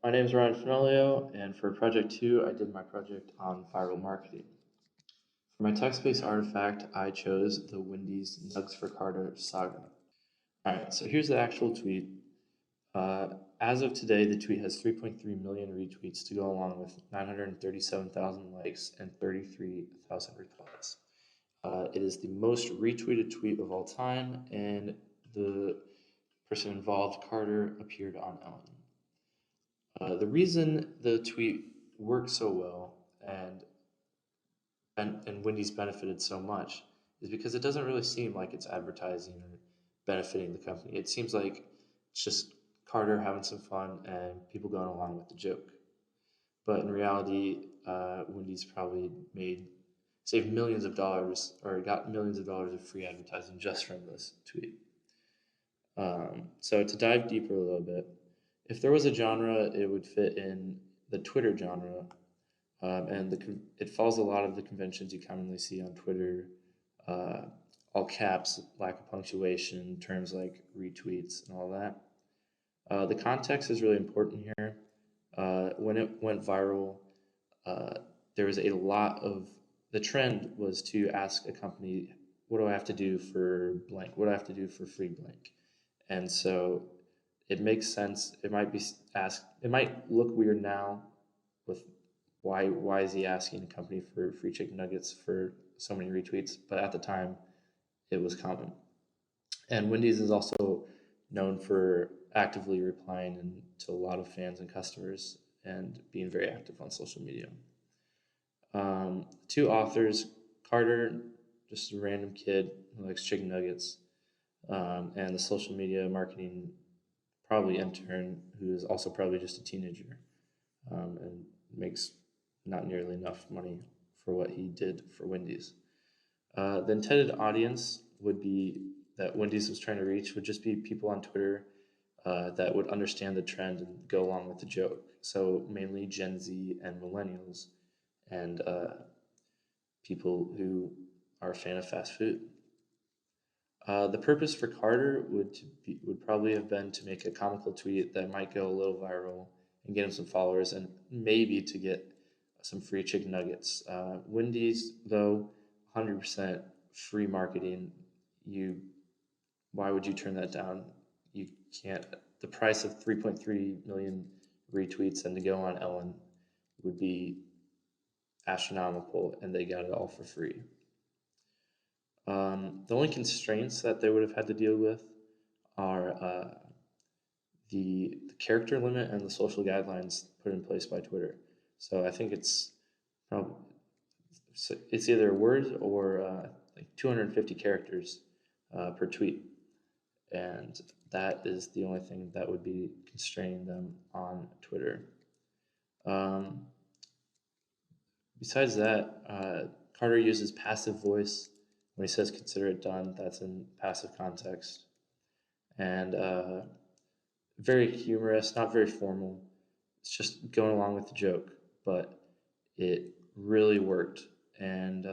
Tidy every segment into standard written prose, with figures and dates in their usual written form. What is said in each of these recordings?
My name is Ryan Finolio, and for project 2, I did my project on viral marketing. For my text-based artifact, I chose the Wendy's Nugs for Carter saga. Alright, so here's the actual tweet. As of today, the tweet has 3.3 million retweets to go along with 937,000 likes and 33,000 replies. It is the most retweeted tweet of all time, and the person involved, Carter, appeared on Ellen. The reason the tweet worked so well and Wendy's benefited so much is because it doesn't really seem like it's advertising or benefiting the company. It seems like it's just Carter having some fun and people going along with the joke. But in reality, Wendy's probably saved millions of dollars or got millions of dollars of free advertising just from this tweet. So to dive deeper a little bit, if there was a genre, it would fit in the Twitter genre, and it follows a lot of the conventions you commonly see on Twitter, all caps, lack of punctuation, terms like retweets and all that. The context is really important here. When it went viral, there was a lot of the trend was to ask a company, what do I have to do for blank? What do I have to do for free blank? And so it makes sense. It might be asked. It might look weird now, with why is he asking a company for free chicken nuggets for so many retweets? But at the time, it was common. And Wendy's is also known for actively replying to a lot of fans and customers and being very active on social media. Two authors, Carter, just a random kid who likes chicken nuggets, and the social media marketing probably intern who is also probably just a teenager, and makes not nearly enough money for what he did for Wendy's. The intended audience would be that Wendy's was trying to reach would just be people on Twitter that would understand the trend and go along with the joke. So mainly Gen Z and millennials and people who are a fan of fast food. The purpose for Carter would probably have been to make a comical tweet that might go a little viral and get him some followers and maybe to get some free chicken nuggets. Wendy's, though, 100% free marketing. Why would you turn that down? You can't. The price of 3.3 million retweets and to go on Ellen would be astronomical, and they got it all for free. The only constraints that they would have had to deal with are the character limit and the social guidelines put in place by Twitter. So I think it's either a word or like 250 characters per tweet, and that is the only thing that would be constraining them on Twitter. Besides that, Carter uses passive voice when he says "consider it done." That's in passive context, and very humorous, not very formal. It's just going along with the joke, but it really worked. And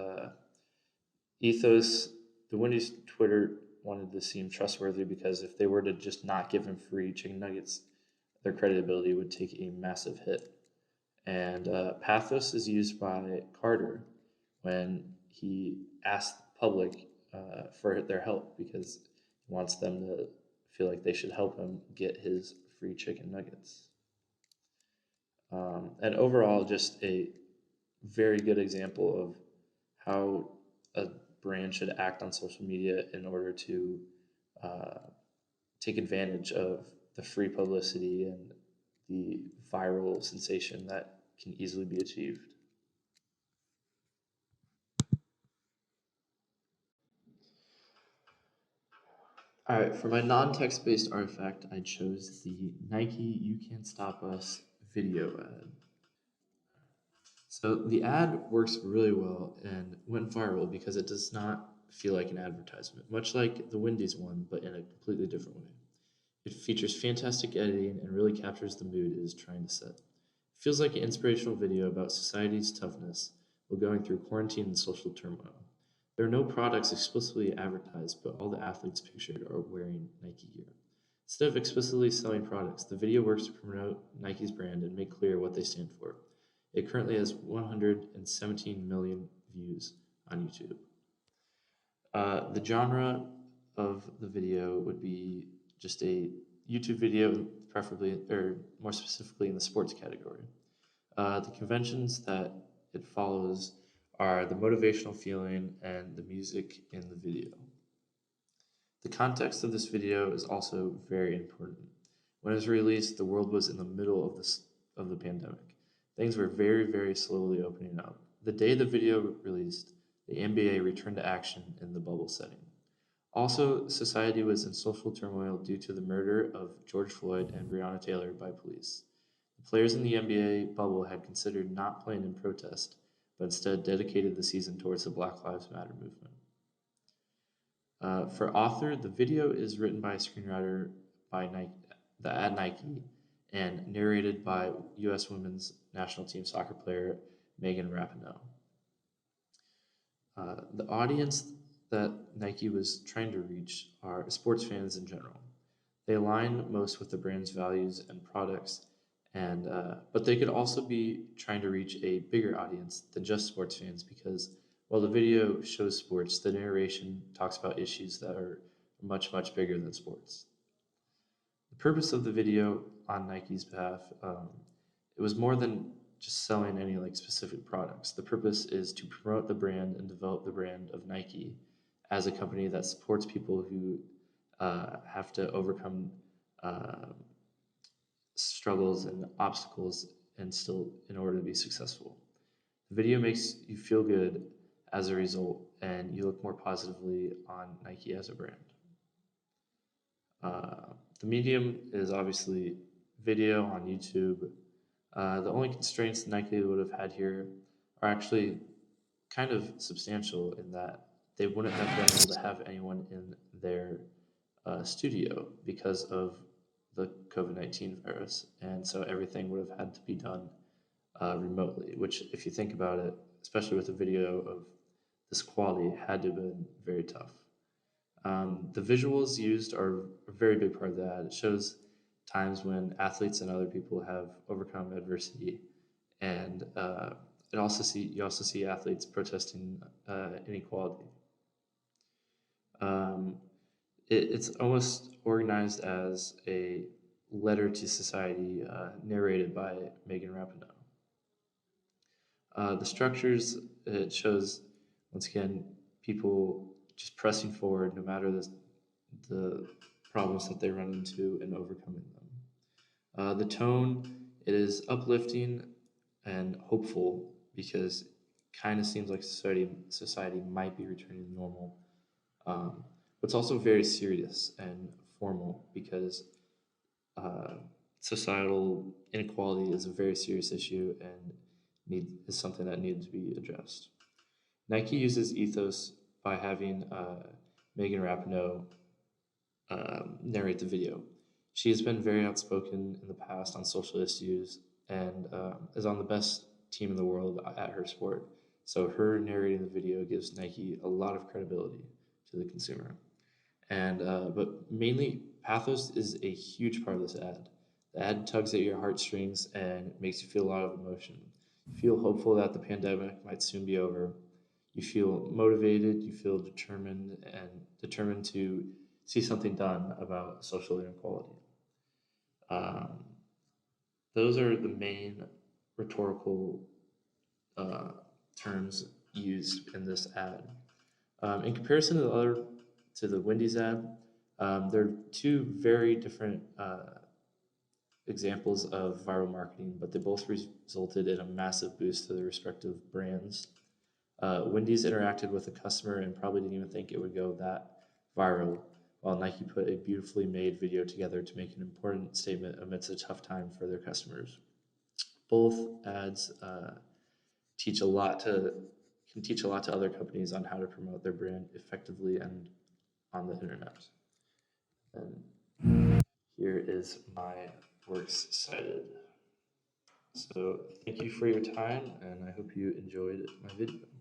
Ethos, the Wendy's Twitter wanted to seem trustworthy because if they were to just not give him free chicken nuggets, their credibility would take a massive hit. And pathos is used by Carter when he asks the public for their help because he wants them to feel like they should help him get his free chicken nuggets. And overall, just a very good example of how a brand should act on social media in order to take advantage of the free publicity and the viral sensation that can easily be achieved. All right, for my non-text based artifact, I chose the Nike You Can't Stop Us video ad. So the ad works really well and went viral because it does not feel like an advertisement, much like the Wendy's one, but in a completely different way. It features fantastic editing and really captures the mood it is trying to set. It feels like an inspirational video about society's toughness while going through quarantine and social turmoil. There are no products explicitly advertised, but all the athletes pictured are wearing Nike gear. Instead of explicitly selling products, the video works to promote Nike's brand and make clear what they stand for. It currently has 117 million views on YouTube. The genre of the video would be just a YouTube video, preferably, or more specifically in the sports category. The conventions that it follows are the motivational feeling and the music in the video. The context of this video is also very important. When it was released, the world was in the middle of the pandemic. Things were very, very slowly opening up. The day the video released, the NBA returned to action in the bubble setting. Also, society was in social turmoil due to the murder of George Floyd and Breonna Taylor by police. The players in the NBA bubble had considered not playing in protest, but instead dedicated the season towards the Black Lives Matter movement. For author, the video is written by a screenwriter at Nike and narrated by U.S. women's national team soccer player Megan Rapinoe. The audience that Nike was trying to reach are sports fans in general. They align most with the brand's values and products, and but they could also be trying to reach a bigger audience than just sports fans because while the video shows sports, the narration talks about issues that are much, much bigger than sports. The purpose of the video on Nike's behalf, it was more than just selling any like specific products. The purpose is to promote the brand and develop the brand of Nike as a company that supports people who have to overcome uh, struggles and obstacles and still in order to be successful. The video makes you feel good as a result, and you look more positively on Nike as a brand. The medium is obviously video on YouTube. The only constraints Nike would have had here are actually kind of substantial in that they wouldn't have been able to have anyone in their studio because of the COVID-19 virus. And so everything would have had to be done remotely, which, if you think about it, especially with a video of this quality, had to have been very tough. The visuals used are a very big part of that. It shows times when athletes and other people have overcome adversity, and you also see athletes protesting inequality. Um, it's almost organized as a letter to society narrated by Megan Rapinoe. The structures, it shows, once again, people just pressing forward no matter the problems that they run into and overcoming them. The tone, it is uplifting and hopeful because it kind of seems like society might be returning to normal. But it's also very serious and formal because uh, societal inequality is a very serious issue and is something that needs to be addressed. Nike uses ethos by having Megan Rapinoe narrate the video. She has been very outspoken in the past on social issues and is on the best team in the world at her sport. So her narrating the video gives Nike a lot of credibility to the consumer. And but mainly, pathos is a huge part of this ad. The ad tugs at your heartstrings and makes you feel a lot of emotion. You feel hopeful that the pandemic might soon be over. You feel motivated. You feel determined to see something done about social inequality. Um, those are the main rhetorical uh, terms used in this ad. In comparison to the Wendy's ad, they're two very different examples of viral marketing, but they both resulted in a massive boost to their respective brands. Wendy's interacted with the customer and probably didn't even think it would go that viral, while Nike put a beautifully made video together to make an important statement amidst a tough time for their customers. Both ads can teach a lot to other companies on how to promote their brand effectively and on the internet. And here is my works cited. So thank you for your time, and I hope you enjoyed my video.